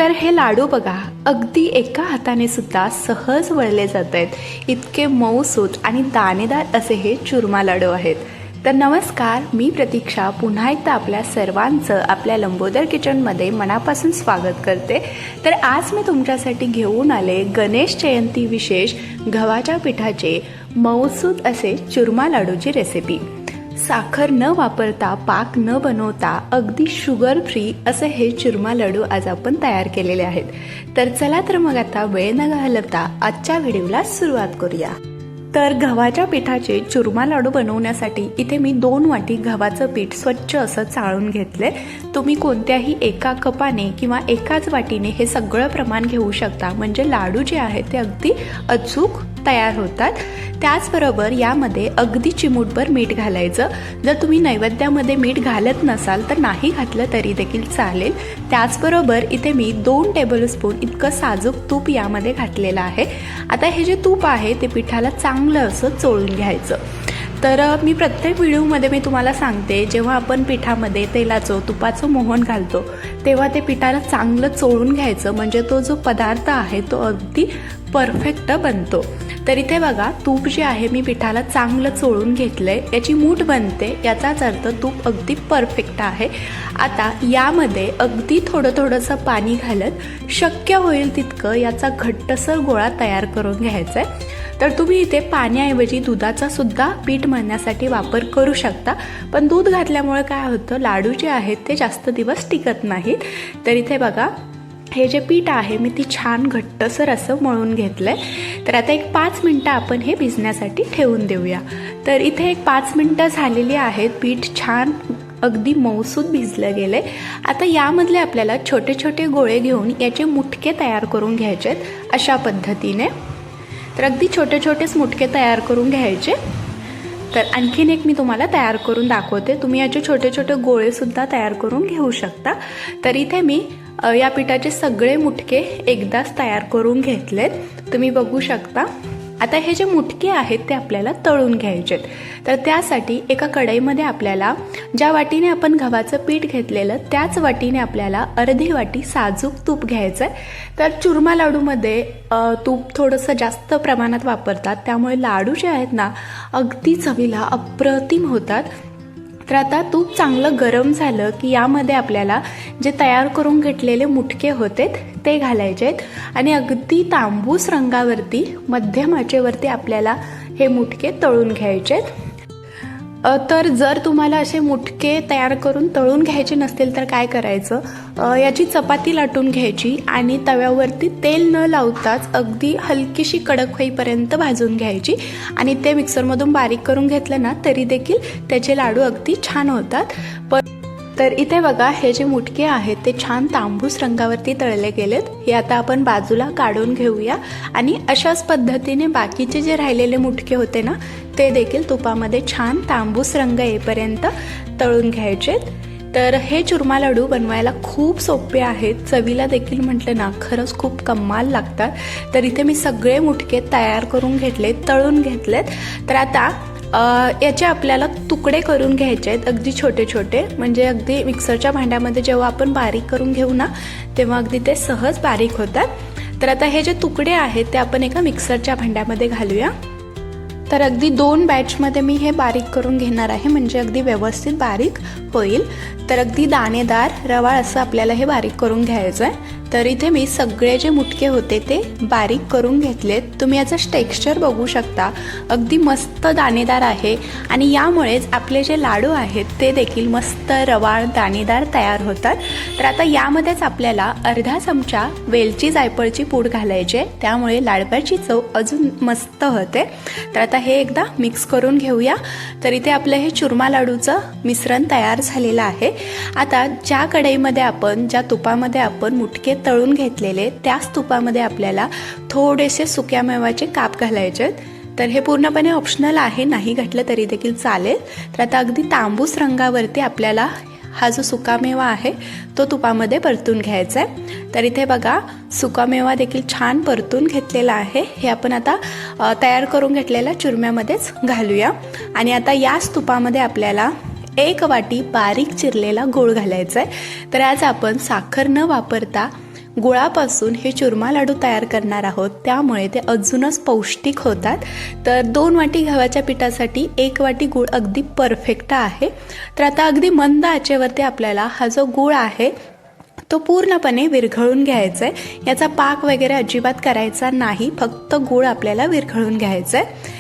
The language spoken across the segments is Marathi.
तर हे लाडू बघा, अगदी एका हाताने सुद्धा सहज वळले जात आहेत. इतके मऊसूत आणि दाणेदार असे हे चुरमा लाडू आहेत. तर नमस्कार, मी प्रतीक्षा पुन्हा एकदा आपल्या सर्वांचं आपल्या लंबोदर किचनमध्ये मनापासून स्वागत करते. तर आज मी तुमच्यासाठी घेऊन आले गणेश जयंती विशेष गव्हाच्या पिठाचे मऊसूत असे चुरमा लाडूची रेसिपी. साखर न वापरता, पाक न बनवता अगदी शुगर फ्री असे हे चुरमा लाडू आज आपण तयार केलेले आहेत. तर चला तर मग आता वेळ न घालवता आजच्या व्हिडिओला सुरुवात करूया. तर गव्हाच्या पिठाचे चुरमा लाडू बनवण्यासाठी इथे मी 2 वाटी गव्हाचं पीठ स्वच्छ असं चाळून घेतले. तुम्ही कोणत्याही एका कपाने किंवा एकाच वाटीने हे सगळं प्रमाण घेऊ शकता, म्हणजे लाडू जे आहेत ते अगदी अचूक तयार होतात. त्याचबरोबर यामध्ये अगदी चिमूटभर मीठ घालायचं. जर तुम्ही नैवेद्यामध्ये मीठ घालत नसाल तर नाही घातलं तरी देखील चालेल. त्याचबरोबर इथे मी 2 टेबलस्पून इतकं साजूक तूप यामध्ये घातलेलं आहे. आता हे जे तूप आहे ते पिठाला चांगलं असं चोळून घ्यायचं. तर मी प्रत्येक व्हिडिओमध्ये मी तुम्हाला सांगते, जेव्हा आपण पिठामध्ये तेलाचं तुपाचं मोहन घालतो तेव्हा ते पिठाला चांगलं चोळून घ्यायचं, म्हणजे तो जो पदार्थ आहे तो अगदी परफेक्ट बनतो. तर इथे बघा, तूप जे आहे मी पिठाला चांगलं चोळून घेतलंय, याची मूठ बनते, याचाच अर्थ तूप अगदी परफेक्ट आहे. आता यामध्ये अगदी थोडंसं पाणी घालत शक्य होईल तितकं याचा घट्टसर गोळा तयार करून घ्यायचा आहे. तर तुम्ही इथे पाण्याऐवजी दुधाचा सुद्धा पीठ मळण्यासाठी वापर करू शकता, पण दूध घातल्यामुळे काय होतं, लाडू जे आहेत ते जास्त दिवस टिकत नाहीत. तर इथे बघा, हे जे पीठ आहे मी ती छान घट्टसर असं मळून घेतलंय. तर आता एक 5 मिनटं आपण हे भिजण्यासाठी ठेवून देऊया. तर इथे एक 5 मिनटं झालेली आहेत. पीठ छान अगदी मऊसूत भिजलं गेले. आता यामधले आपल्याला छोटे छोटे गोळे घेऊन याचे मुटके तयार करून घ्यायचे आहेत अशा पद्धतीने. तर अगदी छोटे छोटेच मुटके तयार करून घ्यायचे. तर आणखीन एक मी तुम्हाला तयार करून दाखवते. तुम्ही याचे छोटे छोटे गोळे सुद्धा तयार करून घेऊ शकता. तर इथे मी या पिठाचे सगळे मुटके एकदाच तयार करून घेतलेत, तुम्ही बघू शकता. आता हे जे मुटके आहेत ते आपल्याला तळून घ्यायचेत. तर त्यासाठी एका कढईमध्ये आपल्याला ज्या वाटीने आपण गव्हाचं पीठ घेतलेलं त्याच वाटीने आपल्याला अर्धी वाटी साजूक तूप घ्यायचं आहे. तर चुरमा लाडूमध्ये तूप थोडंसं जास्त प्रमाणात वापरतात, त्यामुळे लाडू जे आहेत ना अगदी चवीला अप्रतिम होतात. तर आता तूप चांगलं गरम झालं की यामध्ये आपल्याला जे तयार करून घेतलेले मुटके होते ते घालायचे आहेत आणि अगदी तांबूस रंगावरती मध्यम आचेवरती आपल्याला हे मुटके तळून घ्यायचे आहेत. तर जर तुम्हाला असे मुटके तयार करून तळून घ्यायचे नसतील तर काय करायचं, याची चपाती लाटून घ्यायची आणि तव्यावरती तेल न लावताच अगदी हलकीशी कडक होईपर्यंत भाजून घ्यायची आणि ते मिक्सरमधून बारीक करून घेतलं ना तरी देखील त्याचे लाडू अगदी छान होतात. तर इथे बघा, हे जे मुटके आहेत ते छान तांबूस रंगावरती तळले गेलेत. हे आता आपण बाजूला काढून घेऊया आणि अशाच पद्धतीने बाकीचे जे राहिलेले मुटके होते ना ते देखील तुपामध्ये छान तांबूस रंग येईपर्यंत तळून घ्यायचेत. तर हे चुरमा लाडू बनवायला खूप सोपे आहेत, चवीला देखील म्हटलं ना खरंच खूप कमाल लागतात. तर इथे मी सगळे मुटके तयार करून घेतलेत, तळून घेतलेत. तर आता याचे आपल्याला तुकडे करून घ्यायचे आहेत अगदी छोटे छोटे, म्हणजे अगदी मिक्सरच्या भांड्यामध्ये जेव्हा आपण बारीक करून घेऊ ना तेव्हा अगदी ते सहज बारीक होतात. तर आता हे जे तुकडे आहेत ते आपण एका मिक्सरच्या भांड्यामध्ये घालूया. तर अगदी 2 बॅचमध्ये मी हे बारीक करून घेणार आहे, म्हणजे अगदी व्यवस्थित बारीक होईल. तर अगदी दाणेदार रवाळ असं आपल्याला हे बारीक करून घ्यायचं आहे. तर इथे मी सगळे जे मुटके होते ते बारीक करून घेतलेत. तुम्ही याचं टेक्स्चर बघू शकता, अगदी मस्त दाणेदार आहे आणि यामुळेच आपले जे लाडू आहेत ते देखील मस्त रवाळ दाणेदार तयार होतात. तर आता यामध्येच आपल्याला अर्धा चमचा वेलची जायफळची पूड घालायची आहे, त्यामुळे लाडवाची चव अजून मस्त होते. तर आता हे एकदा मिक्स करून घेऊया. तर इथे आपलं हे चुरमा लाडूचं मिश्रण तयार झालेलं आहे. आता ज्या कढईमध्ये आपण, ज्या तुपामध्ये आपण मुटके तळून घेतलेले त्याच तुपामध्ये आपल्याला थोडेसे सुक्या मेवाचे काप घालायचे आहेत. तर हे पूर्णपणे ऑप्शनल आहे, नाही घातलं तरी देखील चालेल. तर आता अगदी तांबूस रंगावरती आपल्याला हा जो सुकामेवा आहे तो तुपामध्ये परतून घ्यायचा आहे. तर इथे बघा, सुकामेवा देखील छान परतून घेतलेला आहे. हे आपण आता तयार करून घेतलेल्या चुरम्यामध्येच घालूया आणि आता याच तुपामध्ये आपल्याला 1 वाटी बारीक चिरलेला गूळ घालायचा आहे. तर आज आपण साखर न वापरता गुळापासून हे चुरमा लाडू तयार करणार आहोत, त्यामुळे ते अजूनच पौष्टिक होतात. तर 2 वाटी गव्हाच्या पिठासाठी 1 वाटी गूळ अगदी परफेक्ट आहे. तर आता अगदी मंद आचेवरती आपल्याला हा जो गूळ आहे तो पूर्णपणे विरघळून घ्यायचा आहे. याचा पाक वगैरे अजिबात करायचा नाही, फक्त गूळ आपल्याला विरघळून घ्यायचा आहे.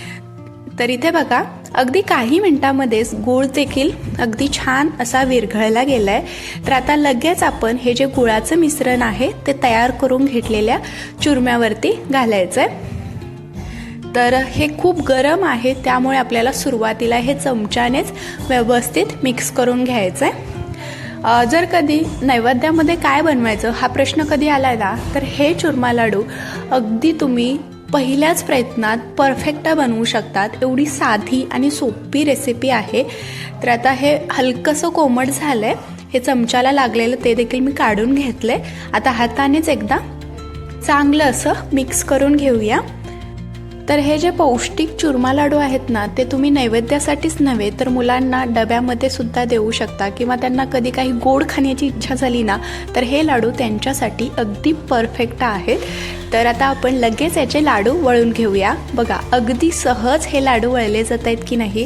तर इथे बघा, अगदी काही मिनिटांमध्येच गूळ देखील अगदी छान असा विरघळला गेला आहे. तर आता लगेच आपण हे जे गुळाचं मिश्रण आहे ते तयार करून घेतलेल्या चुरम्यावरती घालायचं आहे. तर हे खूप गरम आहे, त्यामुळे आपल्याला सुरुवातीला हे चमच्यानेच व्यवस्थित मिक्स करून घ्यायचं आहे. जर कधी नैवेद्यामध्ये काय बनवायचं हा प्रश्न कधी आला ना, तर हे चुरमा लाडू अगदी तुम्ही पहिल्याच प्रयत्नात परफेक्ट बनवू शकतात. एवढी साधी आणि सोपी रेसिपी आहे. तर आता हे हलकंसं कोमट झालं आहे, हे चमच्याला लागलेलं ते देखील मी काढून घेतलं आहे. आता हातानेच एकदा चांगलं असं मिक्स करून घेऊया. तर हे जे पौष्टिक चुरमा लाडू आहेत ना, ते तुम्ही नैवेद्यासाठीच नव्हे तर मुलांना डब्यामध्ये सुद्धा देऊ शकता, किंवा त्यांना कधी काही गोड खाण्याची इच्छा झाली ना, तर हे लाडू त्यांच्यासाठी अगदी परफेक्ट आहेत. तर आता आपण लगेच याचे लाडू वळून घेऊया. बघा, अगदी सहज हे लाडू वळले जात आहेत की नाही.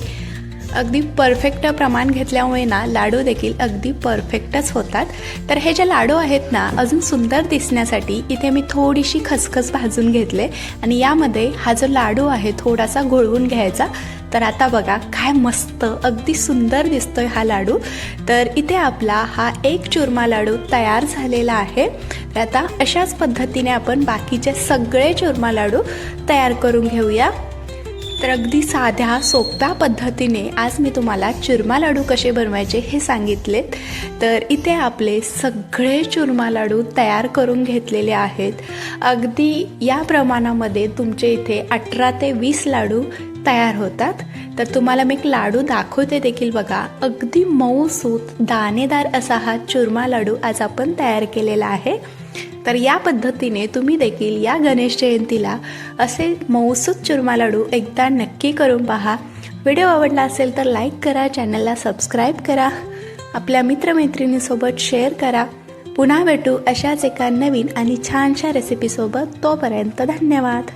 अगदी परफेक्ट प्रमाण घेतल्यामुळे ना लाडू देखील अगदी परफेक्टच होतात. तर हे जे लाडू आहेत ना, अजून सुंदर दिसण्यासाठी इथे मी थोडीशी खसखस भाजून घेतले आणि यामध्ये हा जो लाडू आहे थोडासा घोळवून घ्यायचा. तर आता बघा काय मस्त अगदी सुंदर दिसतोय हा लाडू. तर इथे आपला हा एक चुरमा लाडू तयार झालेला आहे. तर आता अशाच पद्धतीने आपण बाकीचे सगळे चुरमा लाडू तयार करून घेऊया. तर अगदी साध्या सोप्या पद्धतीने आज मी तुम्हाला चुरमा लाडू कसे बनवायचे हे सांगितलेत. तर इथे आपले सगळे चुरमा लाडू तयार करून घेतलेले आहेत. अगदी या प्रमाणामध्ये तुमचे इथे 18 ते 20 लाडू तयार होतात. तर तुम्हाला मी एक लाडू दाखवते देखील. बघा, अगदी मऊसूत दाणेदार असा हा चुरमा लाडू आज आपण तयार केलेला आहे. तर या पद्धतीने तुम्ही देखील या गणेश जयंतीला असे मऊसूत चुरमा लाडू एकदा नक्की करून पहा. व्हिडिओ आवडला असेल तर लाईक करा, चॅनलला सबस्क्राईब करा, आपल्या मित्रमैत्रिणींसोबत शेअर करा. पुन्हा भेटू अशाच एका नवीन आणि छानशा रेसिपीसोबत. तोपर्यंत धन्यवाद.